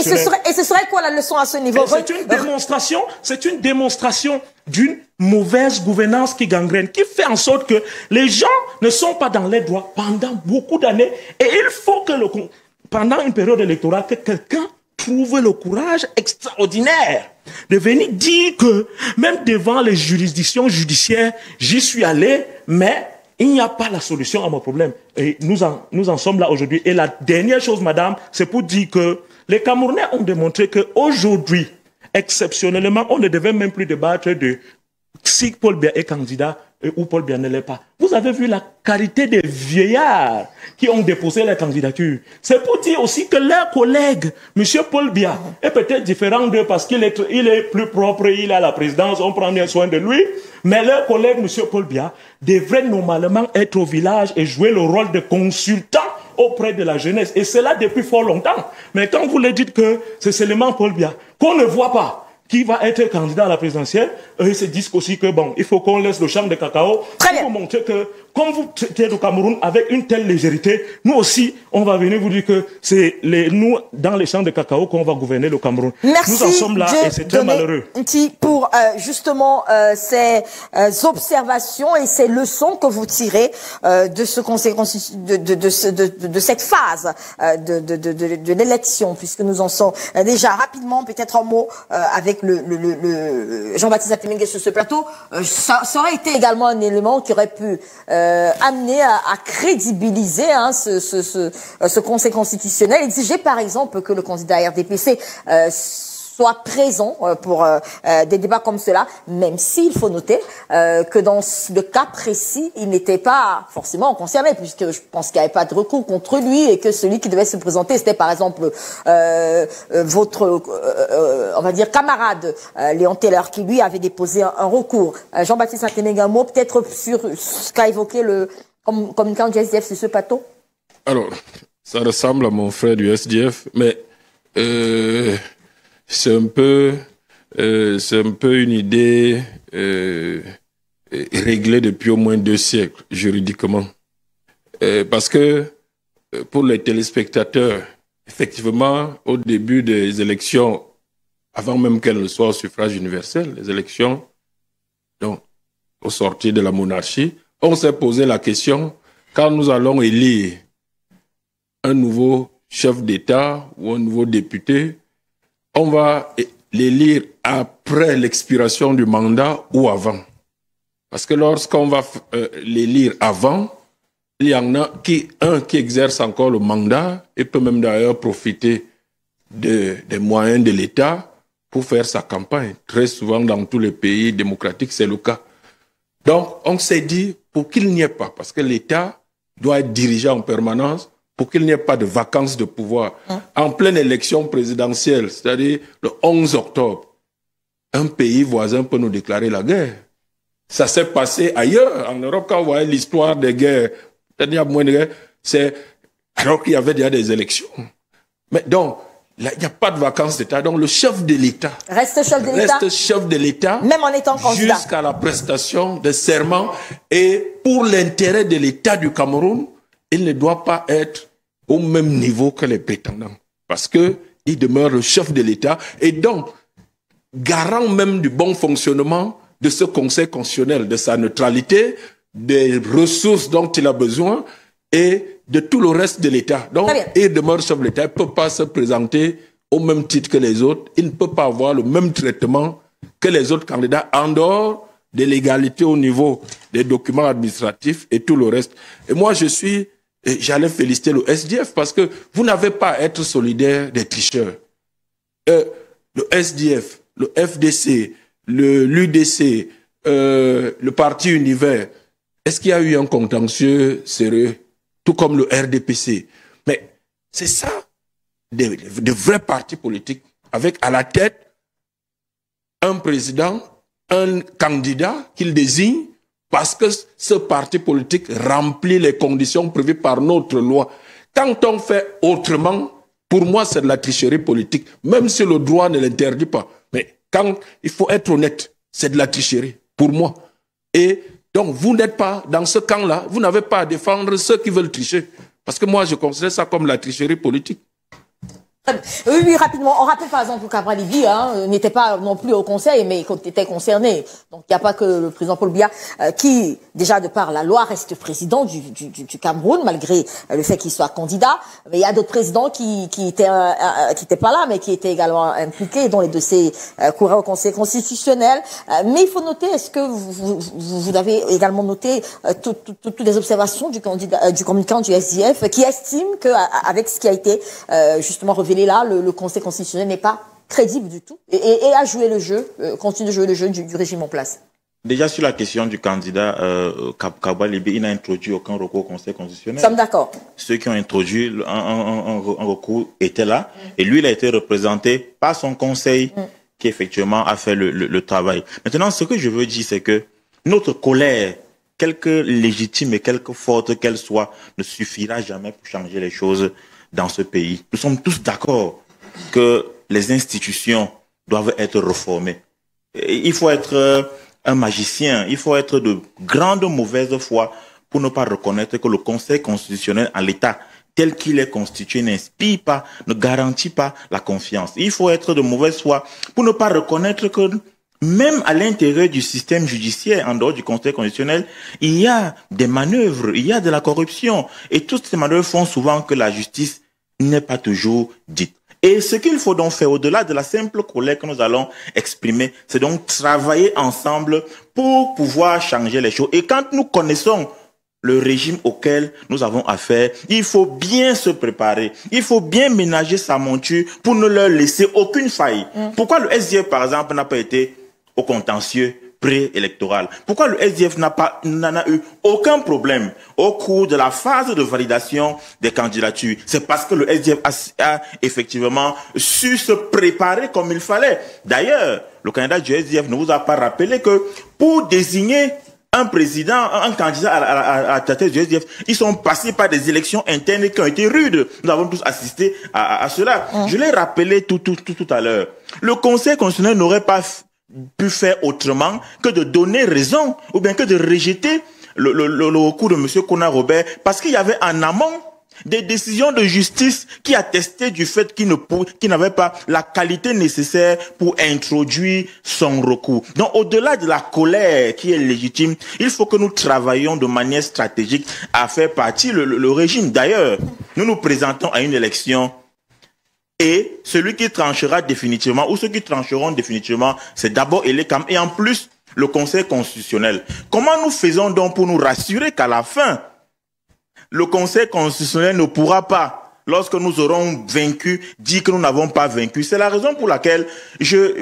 Et ce serait quoi la leçon à ce niveau? C'est une démonstration d'une mauvaise gouvernance qui gangrène, qui fait en sorte que les gens ne sont pas dans les droits pendant beaucoup d'années. Et il faut que pendant une période électorale, que quelqu'un trouve le courage extraordinaire de venir dire que même devant les juridictions judiciaires, j'y suis allé, mais il n'y a pas la solution à mon problème. Et nous en sommes là aujourd'hui. Et la dernière chose, madame, c'est pour dire que les Camerounais ont démontré qu'aujourd'hui, exceptionnellement, on ne devait même plus débattre de si Paul Biya est candidat ou Paul Biya ne l'est pas. Vous avez vu la qualité des vieillards qui ont déposé la candidature. C'est pour dire aussi que leur collègue, M. Paul Biya, est peut-être différent d'eux parce qu'il est plus propre, il a la présidence, on prend bien soin de lui. Mais leur collègue, M. Paul Biya, devrait normalement être au village et jouer le rôle de consultant auprès de la jeunesse. Et c'est là depuis fort longtemps. Mais quand vous leur dites que c'est seulement Paul Biya, qu'on ne voit pas, qui va être candidat à la présidentielle, ils se disent aussi que bon, il faut qu'on laisse le champ de cacao pour vous montrer que, comme vous traitez le Cameroun avec une telle légèreté, nous aussi, on va venir vous dire que c'est nous, dans les champs de cacao, qu'on va gouverner le Cameroun. Merci, nous en sommes là et c'est très malheureux. Pour justement ces observations et ces leçons que vous tirez de ce conseil de cette phase de l'élection, puisque nous en sommes déjà rapidement, peut-être un mot avec le Jean-Baptiste Atemengue sur ce plateau, ça aurait été également un élément qui aurait pu amener à crédibiliser ce Conseil constitutionnel, exiger par exemple que le candidat RDPC soit présent pour des débats comme cela, même s'il faut noter que dans le cas précis, il n'était pas forcément concerné, puisque je pense qu'il n'y avait pas de recours contre lui et que celui qui devait se présenter, c'était par exemple votre, on va dire, camarade Léon Taylor, qui lui avait déposé un recours. Jean-Baptiste Atemengue, un mot peut-être sur ce qu'a évoqué le communicant du SDF sur ce plateau? Alors, ça ressemble à mon frère du SDF, mais c'est un peu une idée réglée depuis au moins 2 siècles, juridiquement. Parce que, pour les téléspectateurs, effectivement, au début des élections, avant même qu'elles ne soient au suffrage universel, les élections, donc, au sortir de la monarchie, on s'est posé la question, quand nous allons élire un nouveau chef d'État ou un nouveau député, on va l'élire après l'expiration du mandat ou avant. Parce que lorsqu'on va l'élire avant, il y en a qui exerce encore le mandat et peut même d'ailleurs profiter des moyens de l'État pour faire sa campagne. Très souvent, dans tous les pays démocratiques, c'est le cas. Donc, on s'est dit, pour qu'il n'y ait pas, parce que l'État doit être dirigé en permanence, pour qu'il n'y ait pas de vacances de pouvoir. En pleine élection présidentielle, c'est-à-dire le 11 octobre, un pays voisin peut nous déclarer la guerre. Ça s'est passé ailleurs, en Europe, quand on voyait l'histoire des guerres, c'est-à-dire moins de guerres, c'est alors qu'il y avait déjà des élections. Mais donc, il n'y a pas de vacances d'État. Donc, le chef de l'État reste chef de l'État, même en étant candidat, jusqu'à la prestation de serment. Et pour l'intérêt de l'État du Cameroun, il ne doit pas être au même niveau que les prétendants. Parce qu'il demeure le chef de l'État et donc garant même du bon fonctionnement de ce Conseil constitutionnel, de sa neutralité, des ressources dont il a besoin et de tout le reste de l'État. Donc, il demeure chef de l'État. Il ne peut pas se présenter au même titre que les autres. Il ne peut pas avoir le même traitement que les autres candidats en dehors de l'égalité au niveau des documents administratifs et tout le reste. Et moi, j'allais féliciter le SDF parce que vous n'avez pas à être solidaire des tricheurs. Le SDF, le FDC, l'UDC, le Parti Univers, est-ce qu'il y a eu un contentieux sérieux, tout comme le RDPC? Mais c'est ça, de vrais partis politiques, avec à la tête un président, un candidat qu'il désigne, parce que ce parti politique remplit les conditions prévues par notre loi. Quand on fait autrement, pour moi, c'est de la tricherie politique, même si le droit ne l'interdit pas. Mais quand il faut être honnête, c'est de la tricherie, pour moi. Et donc, vous n'êtes pas dans ce camp-là, vous n'avez pas à défendre ceux qui veulent tricher. Parce que moi, je considère ça comme la tricherie politique. Oui, oui, rapidement. On rappelle par exemple que Cabral Libye n'était pas non plus au Conseil, mais était concerné. Donc il n'y a pas que le président Paul Biya qui, déjà de par la loi, reste président du Cameroun, malgré le fait qu'il soit candidat. Mais il y a d'autres présidents qui étaient pas là, mais qui étaient également impliqués, dont les dossiers couraient au Conseil constitutionnel. Mais il faut noter, est-ce que vous avez également noté toutes les observations du communicant du SDF qui estime que avec ce qui a été justement révélé là, le Conseil constitutionnel n'est pas crédible du tout et a joué le jeu, continue de jouer le jeu du régime en place. Déjà sur la question du candidat Cabral Libye, il n'a introduit aucun recours au Conseil constitutionnel. Nous sommes d'accord. Ceux qui ont introduit un recours étaient là et lui, il a été représenté par son conseil qui effectivement a fait le travail. Maintenant, ce que je veux dire, c'est que notre colère, quelque légitime et quelque forte qu'elle soit, ne suffira jamais pour changer les choses dans ce pays. Nous sommes tous d'accord que les institutions doivent être réformées. Il faut être un magicien, il faut être de grande mauvaise foi pour ne pas reconnaître que le Conseil constitutionnel en l'état tel qu'il est constitué n'inspire pas, ne garantit pas la confiance. Il faut être de mauvaise foi pour ne pas reconnaître que même à l'intérieur du système judiciaire, en dehors du Conseil constitutionnel, il y a des manœuvres, il y a de la corruption. Et toutes ces manœuvres font souvent que la justice n'est pas toujours dite. Et ce qu'il faut donc faire, au-delà de la simple colère que nous allons exprimer, c'est donc travailler ensemble pour pouvoir changer les choses. Et quand nous connaissons le régime auquel nous avons affaire, il faut bien se préparer. Il faut bien ménager sa monture pour ne leur laisser aucune faille. Pourquoi le SDF, par exemple, n'a pas été au contentieux préélectoral? Pourquoi le SDF n'en a eu aucun problème au cours de la phase de validation des candidatures? C'est parce que le SDF a effectivement su se préparer comme il fallait. D'ailleurs, le candidat du SDF ne vous a pas rappelé que pour désigner un président, un candidat à la tête du SDF, ils sont passés par des élections internes qui ont été rudes. Nous avons tous assisté à cela. Je l'ai rappelé tout à l'heure. Le Conseil constitutionnel n'aurait pas pu faire autrement que de donner raison ou bien que de rejeter le recours de M. Kona Robert parce qu'il y avait en amont des décisions de justice qui attestaient du fait qu'il n'avait pas la qualité nécessaire pour introduire son recours. Donc, au-delà de la colère qui est légitime, il faut que nous travaillions de manière stratégique à faire partie le régime. D'ailleurs, nous nous présentons à une élection et celui qui tranchera définitivement, ou ceux qui trancheront définitivement, c'est d'abord Elekam et en plus le Conseil constitutionnel. Comment nous faisons donc pour nous rassurer qu'à la fin, le Conseil constitutionnel ne pourra pas, lorsque nous aurons vaincu, dire que nous n'avons pas vaincu? C'est la raison pour laquelle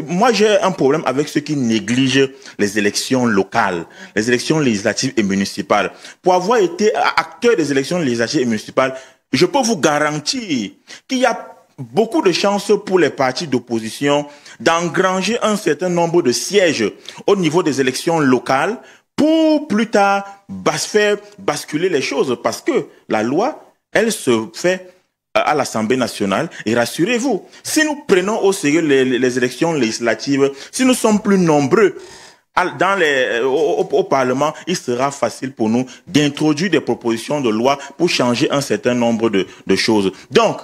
moi j'ai un problème avec ceux qui négligent les élections locales, les élections législatives et municipales. Pour avoir été acteur des élections législatives et municipales, je peux vous garantir qu'il y a beaucoup de chances pour les partis d'opposition d'engranger un certain nombre de sièges au niveau des élections locales pour plus tard faire basculer les choses. Parce que la loi, elle se fait à l'Assemblée nationale. Et rassurez-vous, si nous prenons au sérieux les élections législatives, si nous sommes plus nombreux au Parlement, il sera facile pour nous d'introduire des propositions de loi pour changer un certain nombre de choses. Donc,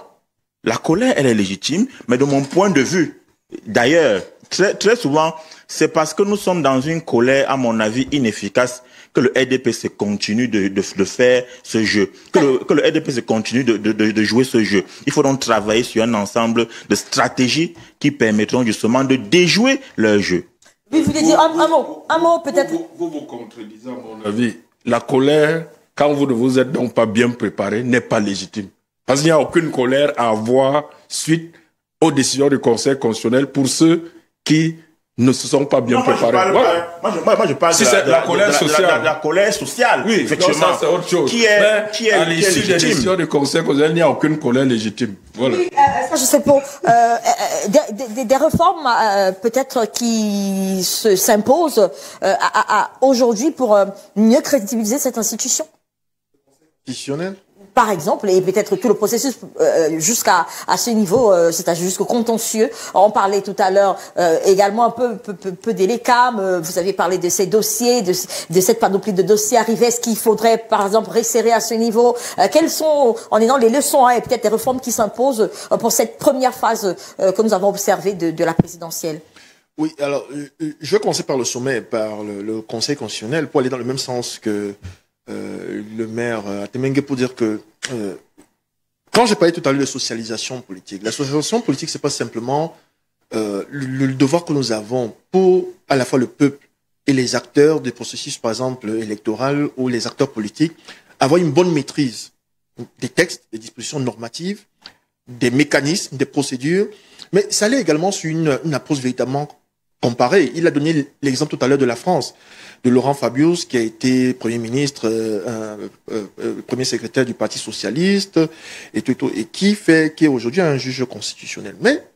la colère, elle est légitime, mais de mon point de vue, d'ailleurs, très souvent, c'est parce que nous sommes dans une colère, à mon avis, inefficace, que le RDPC continue de faire ce jeu, que le RDPC continue de jouer ce jeu. Il faut donc travailler sur un ensemble de stratégies qui permettront justement de déjouer leur jeu. Oui, vous voulez dire un mot peut-être. Vous contredisez, à mon avis. La colère, quand vous ne vous êtes donc pas bien préparé, n'est pas légitime. Parce qu'il n'y a aucune colère à avoir suite aux décisions du Conseil constitutionnel pour ceux qui ne se sont pas bien préparés. Moi, je parle de la colère sociale. La colère sociale, oui, effectivement. Ça, c'est autre chose. Qui est à l'issue des décisions du Conseil constitutionnel, il n'y a aucune colère légitime. Voilà. Oui, ça, je sais pas. Des réformes, peut-être, qui s'imposent aujourd'hui pour mieux crédibiliser cette institution. Institutionnel? par exemple, et peut-être tout le processus jusqu'à ce niveau, c'est-à-dire jusqu'au contentieux. On parlait tout à l'heure également un peu des LECAM. Vous avez parlé de ces dossiers, de cette panoplie de dossiers arrivés. Est-ce qu'il faudrait, par exemple, resserrer à ce niveau? Quelles sont, en ayant les leçons et peut-être les réformes qui s'imposent pour cette première phase que nous avons observée de la présidentielle? Oui, alors, je vais commencer par le sommet, par le Conseil constitutionnel, pour aller dans le même sens que le maire Atemengue, pour dire que quand j'ai parlé tout à l'heure de socialisation politique, la socialisation politique, c'est pas simplement le devoir que nous avons pour à la fois le peuple et les acteurs des processus, par exemple, électoral ou les acteurs politiques, avoir une bonne maîtrise des textes, des dispositions normatives, des mécanismes, des procédures, mais ça allait également sur une approche véritablement comparée. Il a donné l'exemple tout à l'heure de la France, de Laurent Fabius, qui a été Premier ministre, premier secrétaire du Parti socialiste, et qui est aujourd'hui un juge constitutionnel. Mais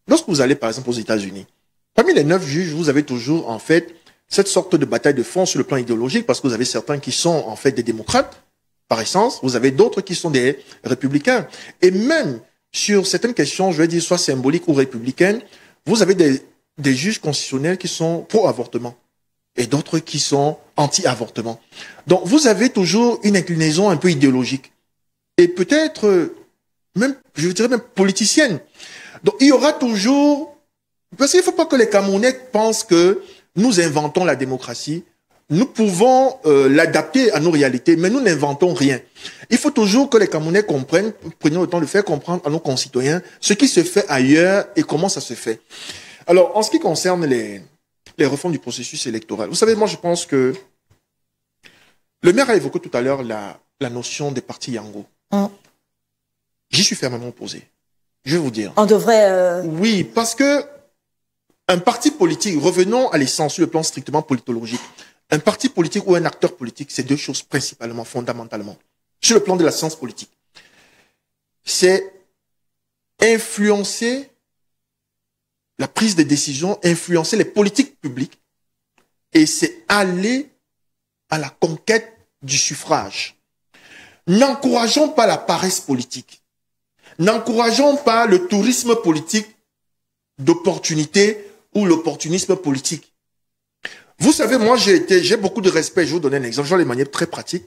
lorsque vous allez, par exemple, aux États-Unis, parmi les 9 juges, vous avez toujours, en fait, cette sorte de bataille de fond sur le plan idéologique, parce que vous avez certains qui sont, en fait, des démocrates, par essence, vous avez d'autres qui sont des républicains. Et même sur certaines questions, je vais dire, soit symboliques ou républicaines, vous avez des juges constitutionnels qui sont pro-avortement et d'autres qui sont anti-avortement. Donc, vous avez toujours une inclinaison un peu idéologique et peut-être même, je dirais même politicienne. Donc, il y aura toujours... Parce qu'il ne faut pas que les Camerounais pensent que nous inventons la démocratie. Nous pouvons l'adapter à nos réalités, mais nous n'inventons rien. Il faut toujours que les Camerounais comprennent, prenons le temps de faire comprendre à nos concitoyens ce qui se fait ailleurs et comment ça se fait. Alors, en ce qui concerne les réformes du processus électoral, vous savez, moi je pense que le maire a évoqué tout à l'heure la notion des partis Yango. J'y suis fermement opposé. Je vais vous dire. On devrait... Oui, parce que un parti politique, revenons à l'essence sur le plan strictement politologique, un parti politique ou un acteur politique, c'est 2 choses principalement, fondamentalement. Sur le plan de la science politique, c'est influencer la prise de décision, influencer les politiques publiques, et c'est aller à la conquête du suffrage. N'encourageons pas la paresse politique. N'encourageons pas le tourisme politique d'opportunité ou l'opportunisme politique. Vous savez, moi, j'ai beaucoup de respect. Je vais vous donner un exemple, je vais de manière très pratique.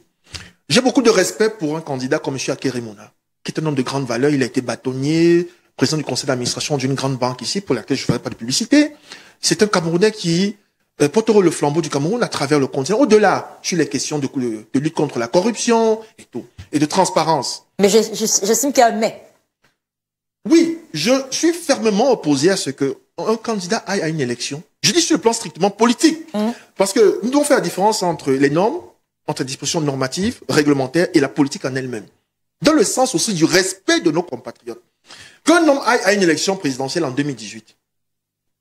J'ai beaucoup de respect pour un candidat comme M. Akerimona, qui est un homme de grande valeur. Il a été bâtonnier, président du conseil d'administration d'une grande banque ici, pour laquelle je ne ferai pas de publicité. C'est un Camerounais qui portera le flambeau du Cameroun à travers le continent, au-delà, sur les questions de lutte contre la corruption et tout, et de transparence. Mais j'estime qu'il y a un mais. Oui, je suis fermement opposé à ce qu'un candidat aille à une élection. Je dis sur le plan strictement politique. Parce que nous devons faire la différence entre les normes, entre les dispositions normatives, réglementaires et la politique en elle-même. Dans le sens aussi du respect de nos compatriotes. Qu'un homme aille à une élection présidentielle en 2018,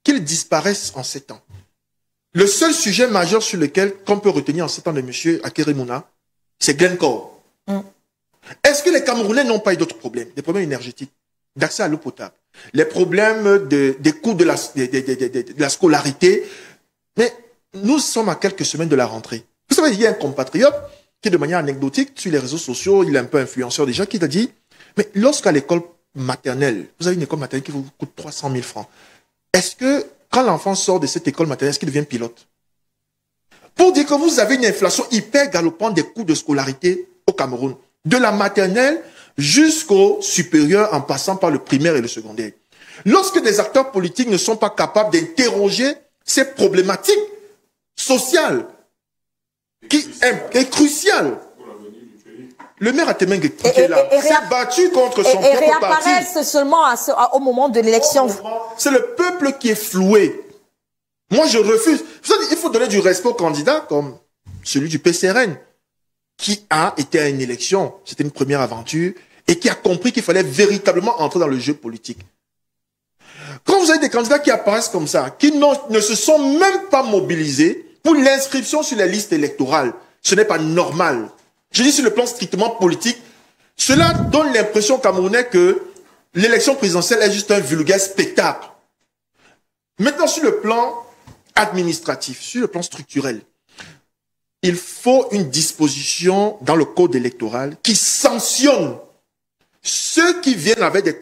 qu'il disparaisse en 7 ans. Le seul sujet majeur sur lequel qu'on peut retenir en 7 ans de M. Akerimona, c'est Glencore. Est-ce que les Camerounais n'ont pas eu d'autres problèmes? Des problèmes énergétiques, d'accès à l'eau potable, les problèmes des coûts de la scolarité. Mais nous sommes à quelques semaines de la rentrée. Vous savez, il y a un compatriote qui, de manière anecdotique, sur les réseaux sociaux, il est un peu influenceur déjà, qui t'a dit, mais lorsqu'à l'école maternelle, vous avez une école maternelle qui vous coûte 300 000 francs, est-ce que quand l'enfant sort de cette école maternelle, est-ce qu'il devient pilote? Pour dire que vous avez une inflation hyper galopante des coûts de scolarité au Cameroun, de la maternelle jusqu'au supérieur en passant par le primaire et le secondaire. Lorsque des acteurs politiques ne sont pas capables d'interroger ces problématiques sociales qui est cruciale. Le maire Atemengue qui est là s'est battu contre son propre parti. Et réapparaissent seulement au moment de l'élection. C'est le peuple qui est floué. Moi, je refuse. Il faut donner du respect aux candidats comme celui du PCRN, qui a été à une élection. C'était une première aventure et qui a compris qu'il fallait véritablement entrer dans le jeu politique. Quand vous avez des candidats qui apparaissent comme ça, qui ne se sont même pas mobilisés pour l'inscription sur les listes électorales, ce n'est pas normal. Je dis sur le plan strictement politique, cela donne l'impression aux Camerounais que l'élection présidentielle est juste un vulgaire spectacle. Maintenant, sur le plan administratif, sur le plan structurel, il faut une disposition dans le code électoral qui sanctionne ceux qui viennent avec des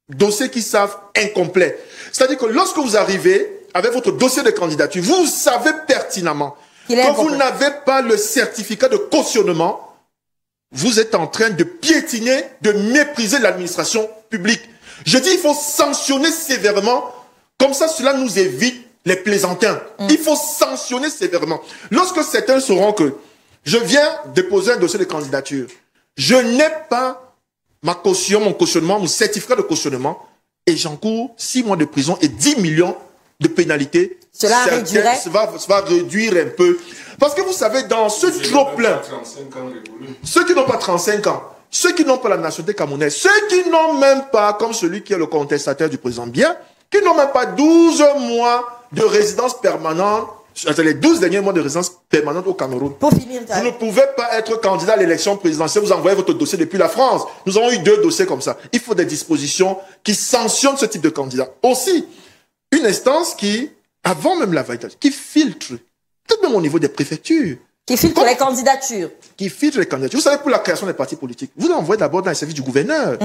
dossiers qui savent incomplets. C'est-à-dire que lorsque vous arrivez avec votre dossier de candidature, vous savez pertinemment que vous n'avez pas le certificat de cautionnement, vous êtes en train de piétiner, de mépriser l'administration publique. Je dis il faut sanctionner sévèrement, comme ça cela nous évite les plaisantins. Il faut sanctionner sévèrement. Lorsque certains sauront que je viens déposer un dossier de candidature, je n'ai pas ma caution, mon cautionnement, mon certificat de cautionnement, et j'encours 6 mois de prison et 10 millions de pénalités. Cela réduirait... va réduire un peu. Parce que vous savez, dans ce trop-plein, ceux qui n'ont pas 35 ans, ceux qui n'ont pas la nationalité camerounaise, ceux qui n'ont même pas, comme celui qui est le contestataire du président Biya, qui n'ont même pas 12 mois de résidence permanente, les 12 derniers mois de résidence permanente au Cameroun. Pour finir, vous ne pouvez pas être candidat à l'élection présidentielle, vous envoyez votre dossier depuis la France. Nous avons eu 2 dossiers comme ça. Il faut des dispositions qui sanctionnent ce type de candidat. Aussi, une instance qui, avant même la validation, qui filtre, peut-être même au niveau des préfectures. Qui filtre les candidatures. Qui filtre les candidatures. Vous savez, pour la création des partis politiques, vous l'envoyez d'abord dans les services du gouverneur.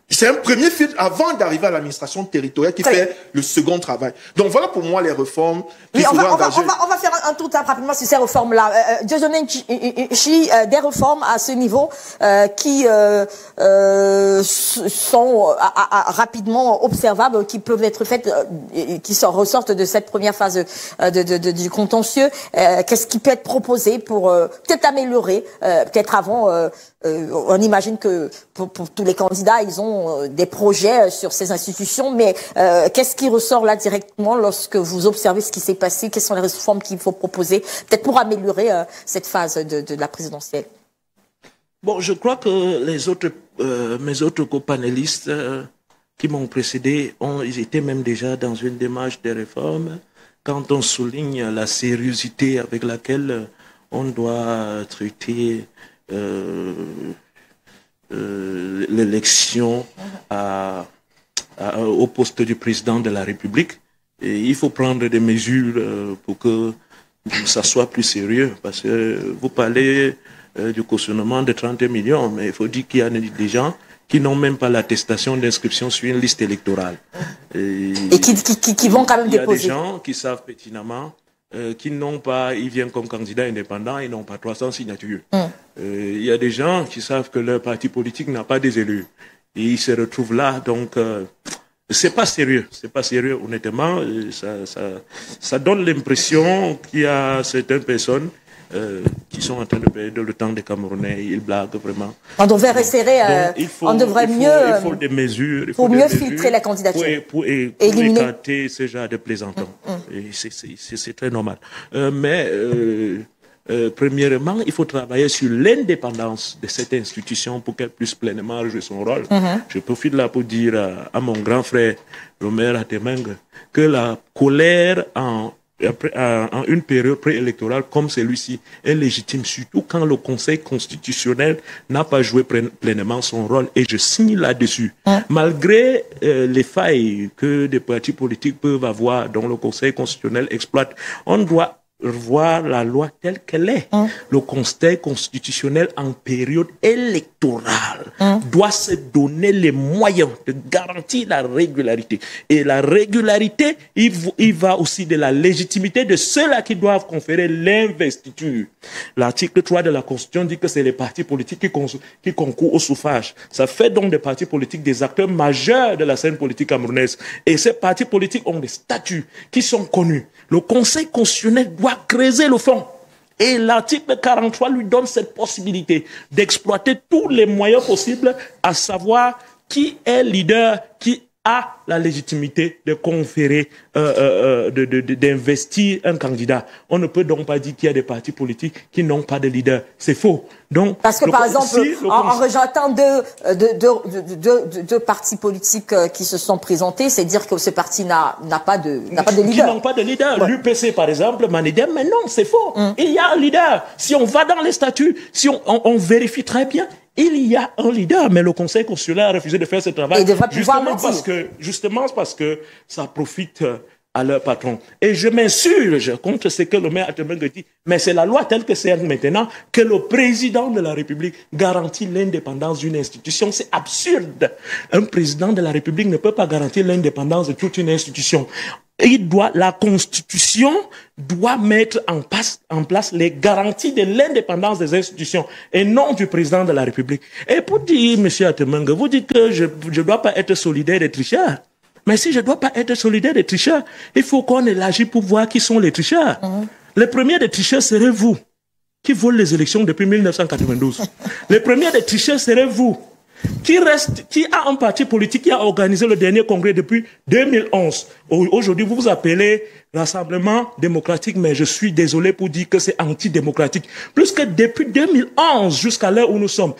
C'est un premier filtre avant d'arriver à l'administration territoriale qui fait le second travail. Donc voilà pour moi les réformes qu'il faudra engager. On va faire un tour rapidement sur ces réformes-là. Dieudonné Nchi, des réformes à ce niveau qui sont rapidement observables, qui peuvent être faites, qui ressortent de cette première phase du contentieux. Qu'est-ce qui peut être proposé pour peut-être améliorer, peut-être avant... on imagine que pour tous les candidats, ils ont des projets sur ces institutions, mais qu'est-ce qui ressort là directement lorsque vous observez ce qui s'est passé? Quelles sont les réformes qu'il faut proposer, peut-être pour améliorer cette phase de la présidentielle? Bon, je crois que les autres, mes autres copanélistes qui m'ont précédé, ils étaient même déjà dans une démarche de réforme. Quand on souligne la sérieuxité avec laquelle on doit traiter l'élection au poste du président de la République. Et il faut prendre des mesures pour que ça soit plus sérieux. Parce que vous parlez du cautionnement de 30 millions, mais il faut dire qu'il y a des gens qui n'ont même pas l'attestation d'inscription sur une liste électorale. Et qui vont quand même déposer. Il y a des gens qui savent pertinemment qui n'ont pas, ils viennent comme candidats indépendants, ils n'ont pas 300 signatures. Il y a des gens qui savent que leur parti politique n'a pas des élus. Et ils se retrouvent là, donc c'est pas sérieux, honnêtement. Ça donne l'impression qu'il y a certaines personnes qui sont en train de perdre le temps des Camerounais. Ils blaguent vraiment. On devrait resserrer, on devrait mieux... Il faut des mesures. Pour mieux filtrer la candidature. Pour écarter ce genre de plaisantons. C'est très normal. Premièrement, il faut travailler sur l'indépendance de cette institution pour qu'elle puisse pleinement jouer son rôle. Je profite là pour dire à mon grand frère Romer Atemeng que la colère en une période préélectorale comme celui-ci est légitime, surtout quand le Conseil constitutionnel n'a pas joué pleinement son rôle. Et je signe là-dessus. Malgré les failles que des partis politiques peuvent avoir, dont le Conseil constitutionnel exploite, on doit revoir la loi telle qu'elle est. Le Conseil constitutionnel en période électorale doit se donner les moyens de garantir la régularité. Et la régularité, il va aussi de la légitimité de ceux-là qui doivent conférer l'investiture. L'article 3 de la Constitution dit que c'est les partis politiques qui concourent au suffrage. Ça fait donc des partis politiques des acteurs majeurs de la scène politique camerounaise. Et ces partis politiques ont des statuts qui sont connus. Le Conseil constitutionnel doit creuser le fond. Et l'article 43 lui donne cette possibilité d'exploiter tous les moyens possibles, à savoir qui est leader, qui a la légitimité de conférer, d'investir un candidat. On ne peut donc pas dire qu'il y a des partis politiques qui n'ont pas de leader. C'est faux. Donc, parce que par exemple, en rejetant deux partis politiques qui se sont présentés, c'est dire que ce parti n'a pas de leader. Qui n'ont pas de leader. Ouais. L'UPC, par exemple, Manedem, mais non, c'est faux. Il y a un leader. Si on va dans les statuts, si on vérifie très bien, il y a un leader, mais le Conseil constitutionnel a refusé de faire ce travail. Et devrait pouvoir le dire. Justement parce que ça profite à leur patron. Et je m'insurge contre ce que le maire Atemengue dit, mais c'est la loi telle que c'est maintenant que le président de la République garantit l'indépendance d'une institution. C'est absurde. Un président de la République ne peut pas garantir l'indépendance de toute une institution. La Constitution doit mettre en place les garanties de l'indépendance des institutions et non du président de la République. Et pour dire, M. Atemengue, vous dites que je ne dois pas être solidaire des tricheurs. Mais si je ne dois pas être solidaire des tricheurs, il faut qu'on élargisse pour voir qui sont les tricheurs. Le premier des tricheurs serait vous, qui vole les élections depuis 1992. Le premier des tricheurs serait vous, qui a un parti politique qui a organisé le dernier congrès depuis 2011. Aujourd'hui, vous vous appelez Rassemblement démocratique, mais je suis désolé pour dire que c'est antidémocratique. Plus que depuis 2011 jusqu'à l'heure où nous sommes,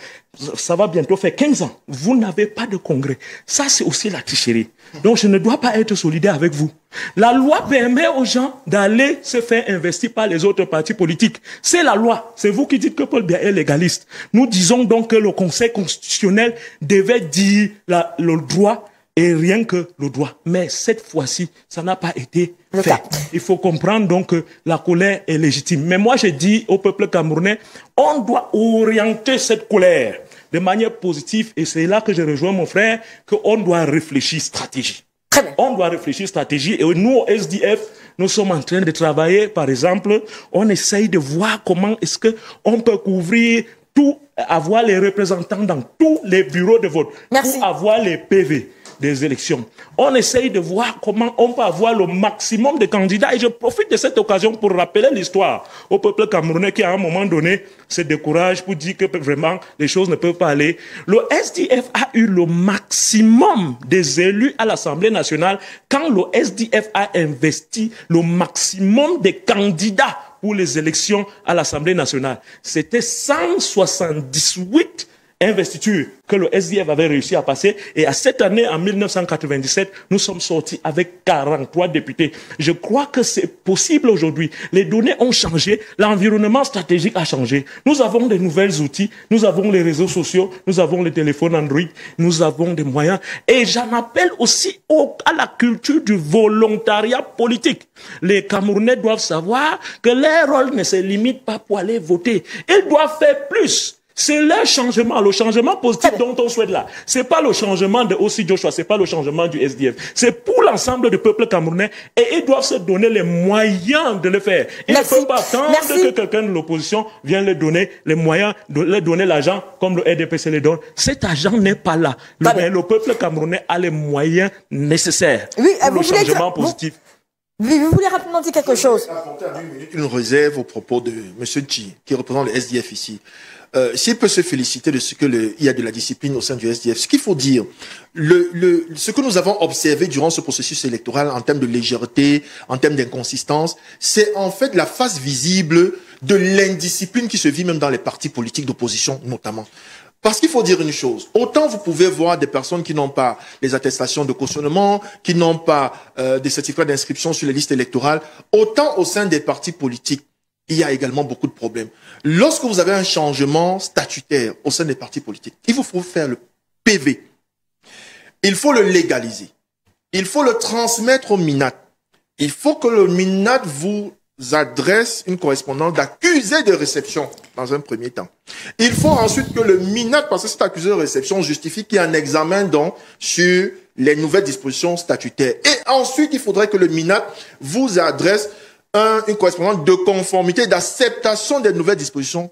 ça va bientôt faire 15 ans, vous n'avez pas de congrès. Ça, c'est aussi la tricherie. Donc, je ne dois pas être solidaire avec vous. La loi permet aux gens d'aller se faire investir par les autres partis politiques. C'est la loi. C'est vous qui dites que Paul Biya est légaliste. Nous disons donc que le Conseil constitutionnel devait dire le droit et rien que le droit. Mais cette fois-ci, ça n'a pas été fait. Il faut comprendre donc que la colère est légitime. Mais moi, je dis au peuple camerounais, on doit orienter cette colère de manière positive. Et c'est là que je rejoins mon frère, qu'on doit réfléchir stratégie. On doit réfléchir stratégie. Et nous, au SDF, nous sommes en train de travailler. Par exemple, on essaye de voir comment est-ce qu'on peut couvrir tout, avoir les représentants dans tous les bureaux de vote. Merci. Pour avoir les PV des élections. On essaye de voir comment on peut avoir le maximum de candidats. Et je profite de cette occasion pour rappeler l'histoire au peuple camerounais qui, à un moment donné, se décourage pour dire que vraiment les choses ne peuvent pas aller. Le SDF a eu le maximum des élus à l'Assemblée nationale quand le SDF a investi le maximum des candidats pour les élections à l'Assemblée nationale. C'était 178 investiture que le SDF avait réussi à passer. Et à cette année, en 1997, nous sommes sortis avec 43 députés. Je crois que c'est possible aujourd'hui. Les données ont changé. L'environnement stratégique a changé. Nous avons de nouveaux outils. Nous avons les réseaux sociaux. Nous avons les téléphones Android. Nous avons des moyens. Et j'en appelle aussi à la culture du volontariat politique. Les Camerounais doivent savoir que leur rôle ne se limite pas pour aller voter. Ils doivent faire plus. C'est le changement positif dont on souhaite là. C'est pas le changement de Ossi Joshua, c'est pas le changement du SDF. C'est pour l'ensemble du peuple camerounais et ils doivent se donner les moyens de le faire. Ils ne peuvent pas attendre que quelqu'un de l'opposition vienne leur donner les moyens, de leur donner l'argent comme le RDPC les donne. Cet argent n'est pas là. Le peuple camerounais a les moyens nécessaires pour le changement positif. Vous voulez rapidement dire quelque chose? Une réserve au propos de M. Chi, qui représente le SDF ici. S'il peut se féliciter de ce qu'il y a de la discipline au sein du SDF, ce qu'il faut dire, ce que nous avons observé durant ce processus électoral en termes de légèreté, en termes d'inconsistance, c'est en fait la face visible de l'indiscipline qui se vit même dans les partis politiques d'opposition notamment. Parce qu'il faut dire une chose, autant vous pouvez voir des personnes qui n'ont pas les attestations de cautionnement, qui n'ont pas des certificats d'inscription sur les listes électorales, autant au sein des partis politiques, il y a également beaucoup de problèmes. Lorsque vous avez un changement statutaire au sein des partis politiques, il vous faut faire le PV. Il faut le légaliser. Il faut le transmettre au MINAT. Il faut que le MINAT vous adresse une correspondance d'accusé de réception dans un premier temps. Il faut ensuite que le MINAT, parce que cet accusé de réception justifie qu'il y a un examen donc sur les nouvelles dispositions statutaires. Et ensuite, il faudrait que le MINAT vous adresse une correspondance de conformité, d'acceptation des nouvelles dispositions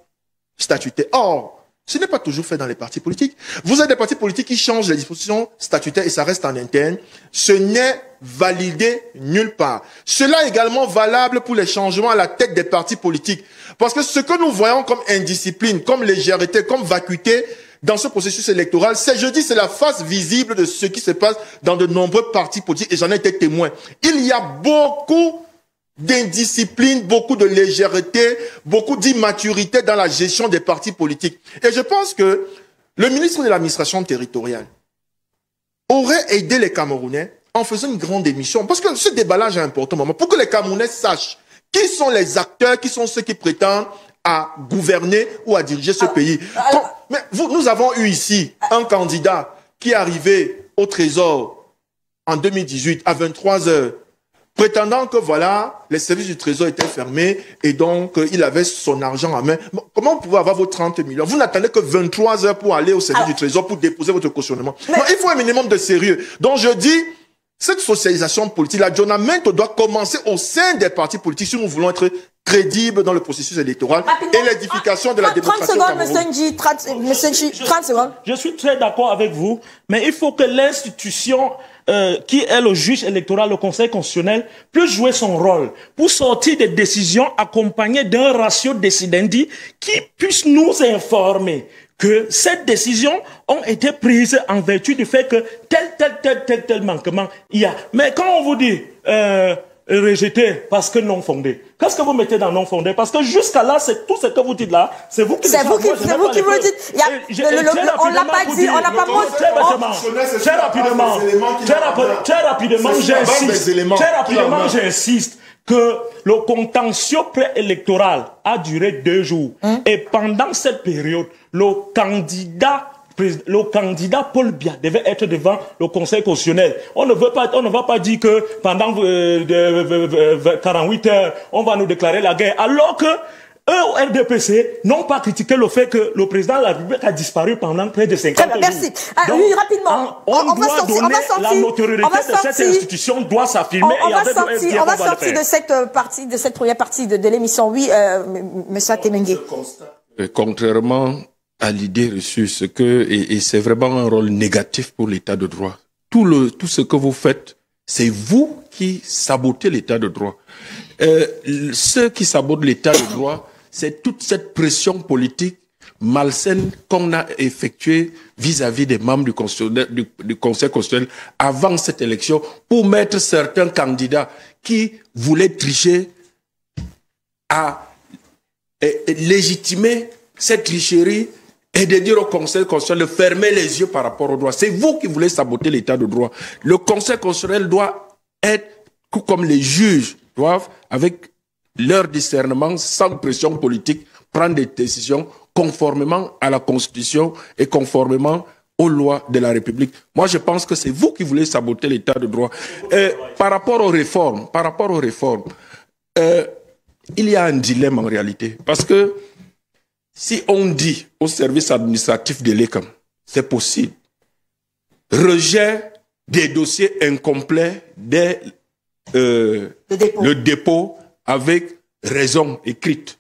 statutaires. Or, ce n'est pas toujours fait dans les partis politiques. Vous avez des partis politiques qui changent les dispositions statutaires et ça reste en interne. Ce n'est validé nulle part. Cela est également valable pour les changements à la tête des partis politiques. Parce que ce que nous voyons comme indiscipline, comme légèreté, comme vacuité dans ce processus électoral, c'est la face visible de ce qui se passe dans de nombreux partis politiques et j'en ai été témoin. Il y a beaucoup d'indiscipline, beaucoup de légèreté, beaucoup d'immaturité dans la gestion des partis politiques. Et je pense que le ministre de l'administration territoriale aurait aidé les Camerounais en faisant une grande émission. Parce que ce déballage est important, pour que les Camerounais sachent qui sont les acteurs, qui sont ceux qui prétendent à gouverner ou à diriger ce pays. Nous avons eu ici un candidat qui est arrivé au Trésor en 2018 à 23 heures. prétendant que voilà, les services du Trésor étaient fermés et donc il avait son argent en main. Bon, comment vous pouvez avoir vos 30 millions? Vous n'attendez que 23 heures pour aller au service du Trésor pour déposer votre cautionnement. Non, il faut un minimum de sérieux. Donc je dis, cette socialisation politique, l'adjournamento doit commencer au sein des partis politiques si nous voulons être crédibles dans le processus électoral et l'édification de la démocratie. 30 secondes, monsieur Nji, 30 secondes. Je suis très d'accord avec vous, mais il faut que l'institution qui est le juge électoral, le Conseil constitutionnel, puisse jouer son rôle pour sortir des décisions accompagnées d'un ratio decidendi qui puisse nous informer que ces décisions ont été prises en vertu du fait que tel manquement il y a. Mais quand on vous dit rejeté parce que non fondé, qu'est-ce que vous mettez dans non fondé? Parce que jusqu'à là, c'est tout ce que vous dites là, c'est vous qui le dites. On l'a pas dit, on n'a pas Très rapidement, j'insiste que le contentieux préélectoral a duré 2 jours. Et pendant cette période, le candidat Paul Biya devait être devant le Conseil constitutionnel. On ne va pas dire que pendant 48 heures, on va nous déclarer la guerre, alors que eux, au RDPC, n'ont pas critiqué le fait que le président de la République a disparu pendant près de 50 jours. Merci. Donc, oui, rapidement. On va sortir. La notoriété de cette institution doit s'affirmer. On va sortir de cette première partie de l'émission. Oui, monsieur Atemengue. Contrairement à l'idée reçue, et c'est vraiment un rôle négatif pour l'état de droit. Tout ce que vous faites, c'est vous qui sabotez l'état de droit. Ceux qui sabotent l'état de droit, c'est toute cette pression politique malsaine qu'on a effectuée vis-à-vis des membres du Conseil constitutionnel avant cette élection pour mettre certains candidats qui voulaient tricher à légitimer cette tricherie et de dire au Conseil constitutionnel de fermer les yeux par rapport au droit. C'est vous qui voulez saboter l'état de droit. Le Conseil constitutionnel doit être, tout comme les juges doivent, avec leur discernement, sans pression politique, prendre des décisions conformément à la Constitution et conformément aux lois de la République. Moi, je pense que c'est vous qui voulez saboter l'état de droit. Par rapport aux réformes, il y a un dilemme en réalité. Parce que si on dit au service administratif de l'ECAM, c'est possible, rejet des dossiers incomplets dès le dépôt avec raison écrite.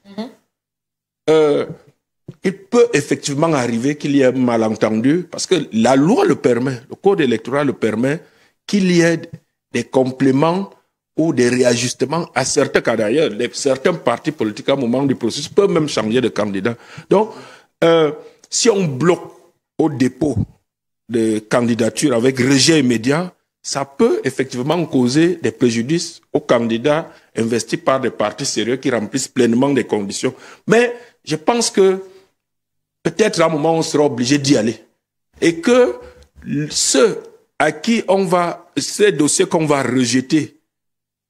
Il peut effectivement arriver qu'il y ait un malentendu, parce que la loi le permet, le code électoral le permet, qu'il y ait des compléments ou des réajustements à certains cas d'ailleurs. Certains partis politiques à un moment du processus peuvent même changer de candidat. Donc, si on bloque au dépôt de candidature avec rejet immédiat, ça peut effectivement causer des préjudices aux candidats investis par des partis sérieux qui remplissent pleinement les conditions. Mais je pense que peut-être à un moment on sera obligé d'y aller. Et que ceux à qui ces dossiers qu'on va rejeter,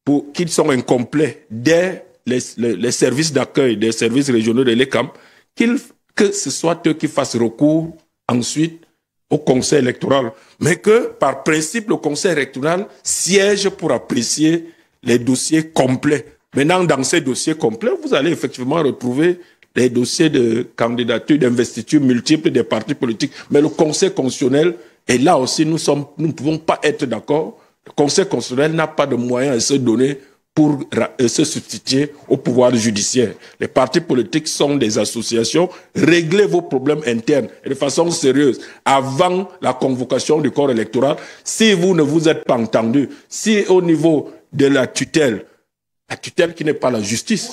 pour qu'ils sont incomplets dès les services d'accueil des services régionaux de l'ECAM, que ce soit eux qui fassent recours ensuite au Conseil électoral. Mais que, par principe, le Conseil électoral siège pour apprécier les dossiers complets. Maintenant, dans ces dossiers complets, vous allez effectivement retrouver les dossiers de candidature, d'investiture multiples des partis politiques. Mais le Conseil constitutionnel, et là aussi, nous ne pouvons pas être d'accord. Le Conseil constitutionnel n'a pas de moyens à se donner pour se substituer au pouvoir judiciaire. Les partis politiques sont des associations. Réglez vos problèmes internes et de façon sérieuse avant la convocation du corps électoral. Si vous ne vous êtes pas entendu, si au niveau de la tutelle qui n'est pas la justice,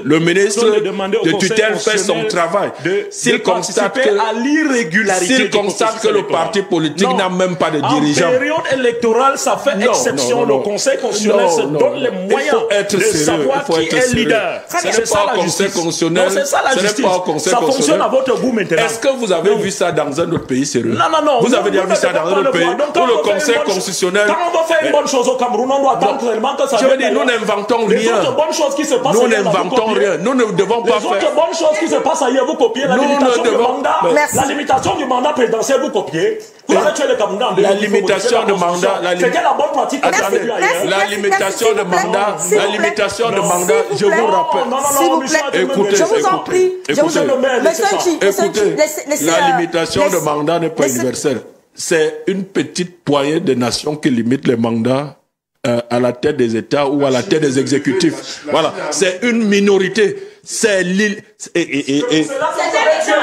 le ministre de tutelle fait son travail. S'il constate que le parti politique n'a même pas de dirigeant. En période électorale, ça fait exception. Le Conseil constitutionnel se donne les moyens de savoir qui est leader. C'est ça la justice. C'est ça la justice. Ça fonctionne à votre goût maintenant. Est-ce que vous avez vu ça dans un autre pays sérieux? Non. Vous avez déjà vu ça dans un autre pays où le Conseil constitutionnel... Quand on veut faire une bonne chose au Cameroun, on doit attendre réellement que ça... Je veux dire, nous n'inventons Les rien. autres bonnes choses qui se passent Nous ailleurs, vous n'inventons copiez. rien. Nous ne devons pas Les autres faire. bonnes choses qui se passent ailleurs, vous copiez. La Nous limitation ne du devons- mandat, Merci. la limitation du mandat présidentiel, vous copiez. Vous avez tué les Camerounais en 2000. La limitation de mandat, C'était la bonne pratique. Merci, Attendez, merci. la limitation s'il de vous plaît. mandat, S'il la vous plaît. limitation de Non. mandat, S'il je vous plaît. vous rappelle. S'il vous plaît. Écoutez, Je vous en écoutez, prie. Je vous en écoutez. prie. Monsieur Nchi, Écoutez, laissez, la limitation de mandat n'est pas laissez- universelle. C'est une petite poignée de nations qui limite les mandats à la tête des États ou à la tête des exécutifs. Voilà, c'est une minorité. C'est l'île. S'il vous plaît, c'est un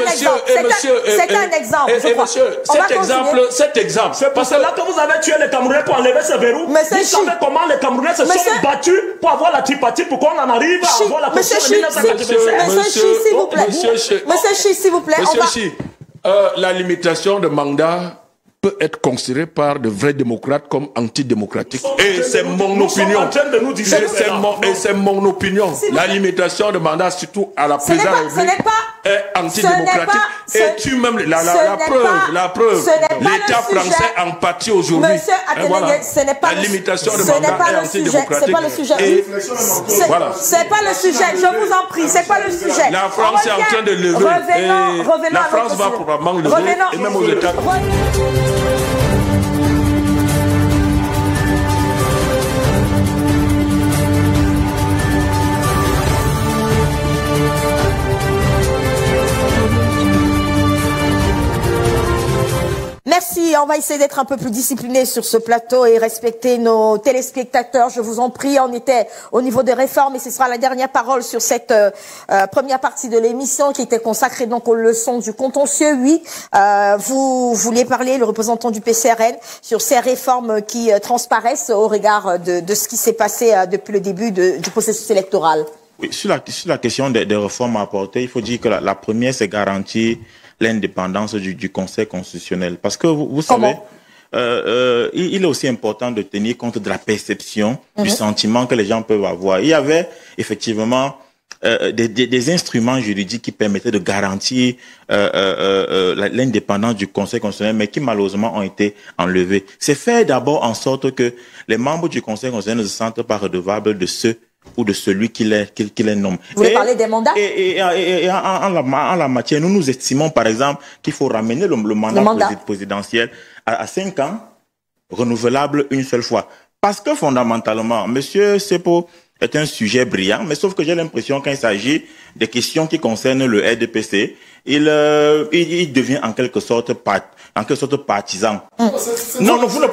exemple. C'est un exemple. je crois. Monsieur, On va continuer. cet exemple, C'est parce que là que vous avez tué les Camerounais pour enlever ce verrou. Monsieur Vous Chi. savez comment les Camerounais se Monsieur- sont battus pour avoir la tripartite, pour qu'on en arrive à Chi, avoir la Monsieur constitution de Chi, 1987. Monsieur Chi, s'il vous plaît. Monsieur Chi. Monsieur Chi, s'il vous plaît. On Monsieur va... Chi, la limitation de mandat peut être considérée par de vrais démocrates comme antidémocratique. Et c'est mon Nous sommes opinion. en train de nous dire Et c'est mon opinion. S'il vous La plaît. limitation de mandat, surtout à la Ce n'est présidence pas- de la ce n'est République, pas- est antidémocratique. ce- Et tu même, ce la n'est pas- la preuve, ce n'est pas l'État le sujet. français en pâtit aujourd'hui. Monsieur Et Atenenge, ce n'est pas la le- limitation de ce n'est mandat pas est le sujet. antidémocratique. C'est pas le sujet. Et C'est voilà. c'est pas le sujet, je vous en prie, c'est pas le sujet. La France est en train de lever. Revenons La à France notre va sujet. probablement lever, Revenons- et même aux États. Merci, on va essayer d'être un peu plus discipliné sur ce plateau et respecter nos téléspectateurs. Je vous en prie, on était au niveau des réformes et ce sera la dernière parole sur cette première partie de l'émission qui était consacrée donc aux leçons du contentieux. Oui, vous vouliez parler, le représentant du PCRN, sur ces réformes qui transparaissent au regard de ce qui s'est passé depuis le début du processus électoral. Oui, sur la question des réformes à apporter, il faut dire que la première, c'est garantir l'indépendance du Conseil constitutionnel. Parce que vous savez, il est aussi important de tenir compte de la perception, du sentiment que les gens peuvent avoir. Il y avait effectivement des instruments juridiques qui permettaient de garantir l'indépendance du Conseil constitutionnel, mais qui malheureusement ont été enlevés. C'est faire d'abord en sorte que les membres du Conseil constitutionnel ne se sentent pas redevables de ceux ou de celui qui les nomme. Vous voulez parler des mandats? Et en la matière, nous estimons par exemple qu'il faut ramener le mandat présidentiel à 5 ans, renouvelable une seule fois. Parce que fondamentalement, Monsieur Sepo est un sujet brillant, mais sauf que j'ai l'impression quand il s'agit des questions qui concernent le RDPC, il devient en quelque sorte partisan. Non, vous ne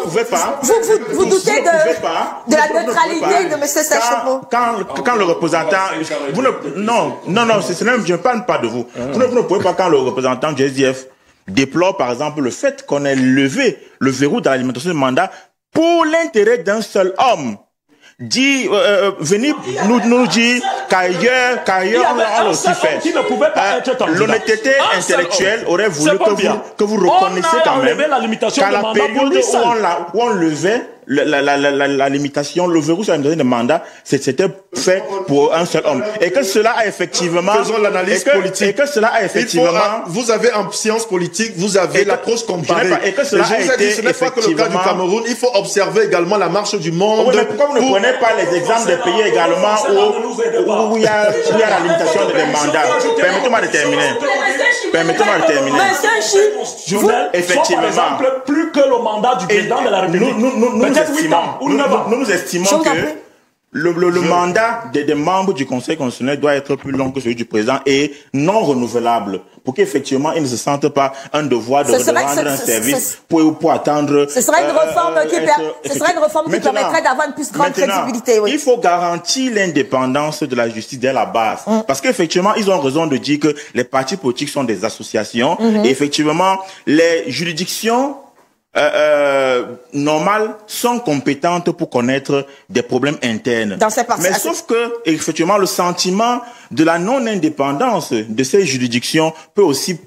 pouvez pas. Vous doutez de la neutralité de M. Sepo. Quand le représentant, je ne parle pas de vous. Vous ne pouvez pas, quand le représentant du SDF déplore par exemple le fait qu'on ait levé le verrou de l'alimentation du mandat pour l'intérêt d'un seul homme, venir nous dire qu'ailleurs on l'a aussi fait. L'honnêteté intellectuelle aurait voulu que vous reconnaissiez quand même qu'à la période où on levait la limitation, le verrou sur la limitation de mandat, c'était fait pour un seul homme. Et que cela a effectivement... Faisons l'analyse politique. Et que cela a effectivement... Vous avez en sciences politiques, vous avez l'approche comparée. Et que cela a été ce n'est pas que le cas du Cameroun. Il faut observer également la marche du monde. Oui, mais pourquoi vous ne prenez pas les exemples des pays également où il y a la limitation des mandats? Permettez-moi de terminer. Monsieur Chi, effectivement, par exemple, plus que le mandat du président de la République. Nous estimons que le mandat des membres du Conseil constitutionnel doit être plus long que celui du président et non renouvelable, pour qu'effectivement ils ne se sentent pas un devoir de rendre un service pour attendre. Ce serait une réforme qui permettrait d'avoir une plus grande crédibilité. Oui. Il faut garantir l'indépendance de la justice dès la base, parce qu'effectivement ils ont raison de dire que les partis politiques sont des associations et effectivement les juridictions normales sont compétentes pour connaître des problèmes internes. Mais sauf que, effectivement, le sentiment de la non-indépendance de ces juridictions peut aussi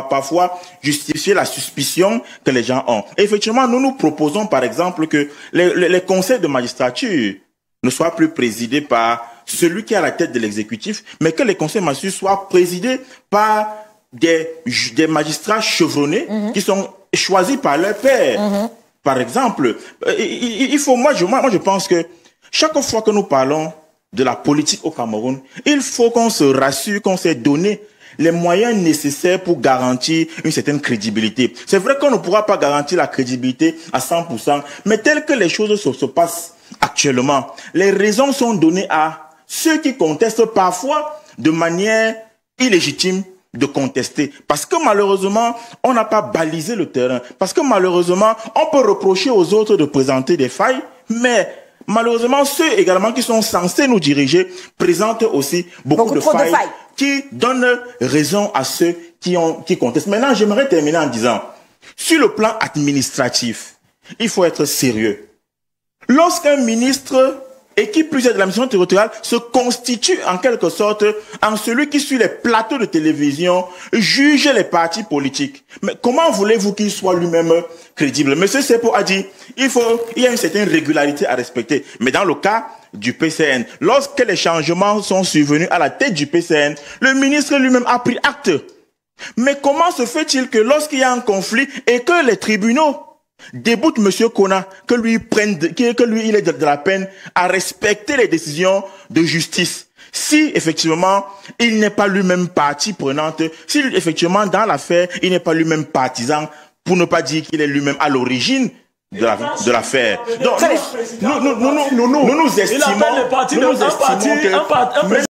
parfois justifier la suspicion que les gens ont. Et effectivement, nous proposons, par exemple, que les conseils de magistrature ne soient plus présidés par celui qui est à la tête de l'exécutif, mais que les conseils de magistrature soient présidés par des magistrats chevronnés qui sont choisis par leur père. par exemple, il faut, moi je pense que chaque fois que nous parlons de la politique au Cameroun, il faut qu'on se rassure, qu'on s'est donné les moyens nécessaires pour garantir une certaine crédibilité. C'est vrai qu'on ne pourra pas garantir la crédibilité à 100%, mais tel que les choses se passent actuellement, les raisons sont données à ceux qui contestent parfois de manière illégitime de contester. Parce que malheureusement, on n'a pas balisé le terrain. Parce que malheureusement, on peut reprocher aux autres de présenter des failles, mais malheureusement, ceux également qui sont censés nous diriger présentent aussi beaucoup de failles qui donnent raison à ceux qui contestent. Maintenant, j'aimerais terminer en disant, sur le plan administratif, il faut être sérieux. Lorsqu'un ministre et qui plus est de la mission territoriale se constitue en quelque sorte en celui qui sur les plateaux de télévision juge les partis politiques. Mais comment voulez-vous qu'il soit lui-même crédible? Monsieur Sepo a dit, il y a une certaine régularité à respecter. Mais dans le cas du PCN, lorsque les changements sont survenus à la tête du PCN, le ministre lui-même a pris acte. Mais comment se fait-il que lorsqu'il y a un conflit et que les tribunaux déboute Monsieur Kona, que lui il est de la peine à respecter les décisions de justice? Si effectivement il n'est pas lui-même partie prenante, si effectivement dans l'affaire il n'est pas lui-même partisan, pour ne pas dire qu'il est lui-même à l'origine de l'affaire. Donc nous estimons que